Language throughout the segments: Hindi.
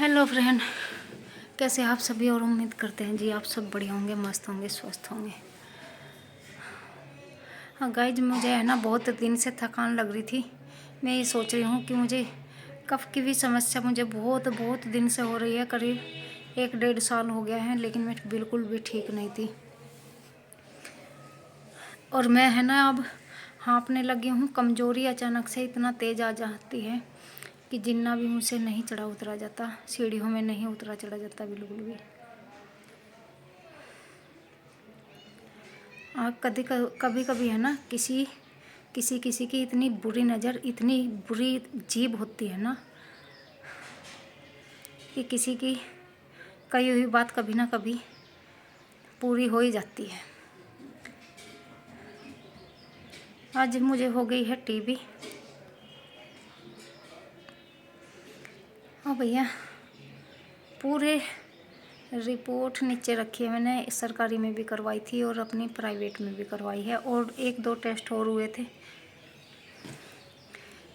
हेलो फ्रेंड, कैसे आप सभी। और उम्मीद करते हैं जी आप सब बढ़िया होंगे, मस्त होंगे, स्वस्थ होंगे। हाँ गाइज, मुझे है ना बहुत दिन से थकान लग रही थी। मैं ये सोच रही हूँ कि मुझे कफ की भी समस्या मुझे बहुत दिन से हो रही है। करीब 1-1.5 साल हो गया है, लेकिन मैं बिल्कुल भी ठीक नहीं थी। और मैं है ना अब हाँफने लगी हूँ। कमज़ोरी अचानक से इतना तेज़ आ जाती है कि जितना भी मुझसे नहीं चढ़ा उतरा जाता, सीढ़ियों में नहीं उतरा चढ़ा जाता बिल्कुल भी। कभी कभी है ना किसी की इतनी बुरी नज़र, इतनी बुरी जीभ होती है ना कि किसी की कही हुई बात कभी ना कभी पूरी हो ही जाती है। आज मुझे हो गई है टीबी। हाँ भैया, पूरे रिपोर्ट नीचे रखी है मैंने। सरकारी में भी करवाई थी और अपनी प्राइवेट में भी करवाई है, और 1-2 टेस्ट और हुए थे।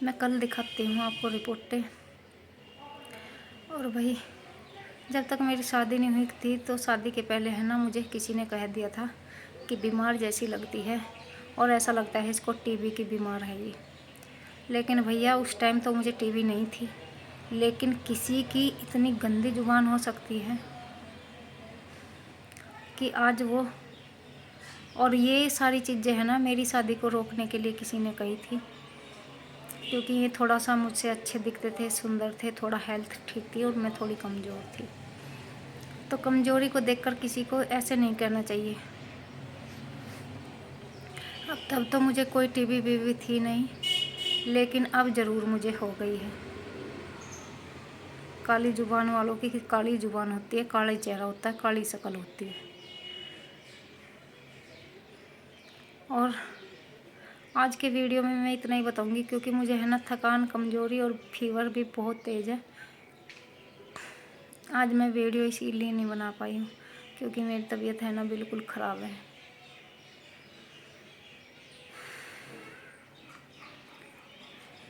मैं कल दिखाती हूँ आपको रिपोर्टें। और भाई, जब तक मेरी शादी नहीं हुई थी तो शादी के पहले है ना मुझे किसी ने कह दिया था कि बीमार जैसी लगती है और ऐसा लगता है इसको टीबी की बीमार है ये। लेकिन भैया उस टाइम तो मुझे टीबी नहीं थी, लेकिन किसी की इतनी गंदी जुबान हो सकती है कि आज वो। और ये सारी चीज़ें है ना मेरी शादी को रोकने के लिए किसी ने कही थी, क्योंकि ये थोड़ा सा मुझसे अच्छे दिखते थे, सुंदर थे, थोड़ा हेल्थ ठीक थी और मैं थोड़ी कमज़ोर थी। तो कमज़ोरी को देखकर किसी को ऐसे नहीं कहना चाहिए। अब तब तो मुझे कोई टीबी बीबी थी नहीं, लेकिन अब ज़रूर मुझे हो गई है। काली जुबान वालों की काली जुबान होती है, काला चेहरा होता है, काली शक्ल होती है। और आज के वीडियो में मैं इतना ही बताऊंगी, क्योंकि मुझे है ना थकान, कमज़ोरी और फीवर भी बहुत तेज़ है। आज मैं वीडियो इसीलिए नहीं बना पाई हूँ क्योंकि मेरी तबीयत है ना बिल्कुल ख़राब है।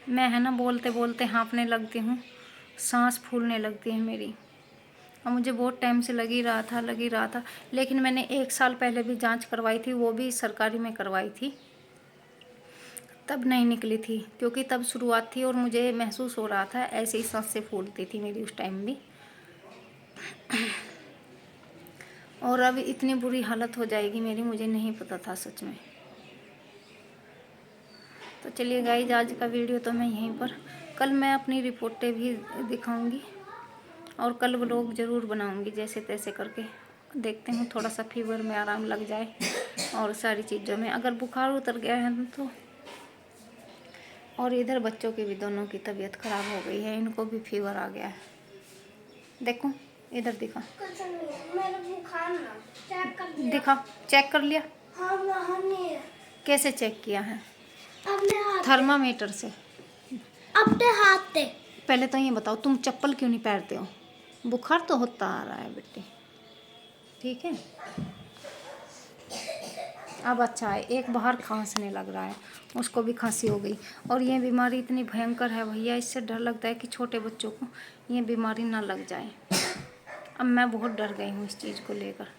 मैं है ना बोलते बोलते हाँफने लगती हूँ, सांस फूलने लगती है मेरी। और मुझे बहुत टाइम से लग ही रहा था। लेकिन मैंने 1 साल पहले भी जांच करवाई थी, वो भी सरकारी में करवाई थी। तब नहीं निकली थी क्योंकि तब शुरुआत थी और मुझे महसूस हो रहा था, ऐसे ही सांसें फूलती थी मेरी उस टाइम भी। और अब इतनी बुरी हालत हो जाएगी मेरी, मुझे नहीं पता था सच में। तो चलिए गाइज, आज का वीडियो तो मैं यहीं पर, कल मैं अपनी रिपोर्टें भी दिखाऊंगी और कल व्लॉग ज़रूर बनाऊंगी जैसे तैसे करके। देखते हैं थोड़ा सा फीवर में आराम लग जाए और सारी चीज़ों में। अगर बुखार उतर गया है तो। और इधर बच्चों की भी दोनों की तबीयत ख़राब हो गई है, इनको भी फीवर आ गया है। देखो इधर दिखा, दिखा चेक कर लिया। कैसे चेक किया है? थर्मामीटर से। अपने हाथ से। पहले तो ये बताओ, तुम चप्पल क्यों नहीं पहनते हो? बुखार तो होता आ रहा है बेटे, ठीक है। अब अच्छा है, एक बाहर खांसने लग रहा है, उसको भी खांसी हो गई। और ये बीमारी इतनी भयंकर है भैया, इससे डर लगता है कि छोटे बच्चों को ये बीमारी ना लग जाए। अब मैं बहुत डर गई हूँ इस चीज़ को लेकर।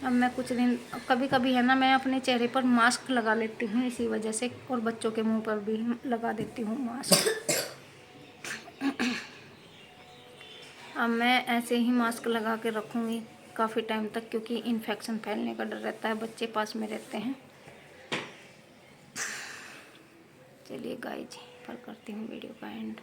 अब मैं कुछ दिन, कभी कभी है ना मैं अपने चेहरे पर मास्क लगा लेती हूँ इसी वजह से, और बच्चों के मुंह पर भी लगा देती हूँ मास्क। अब मैं ऐसे ही मास्क लगा के रखूँगी काफ़ी टाइम तक, क्योंकि इन्फेक्शन फैलने का डर रहता है, बच्चे पास में रहते हैं। चलिए गाइज, पर करती हूँ वीडियो का एंड।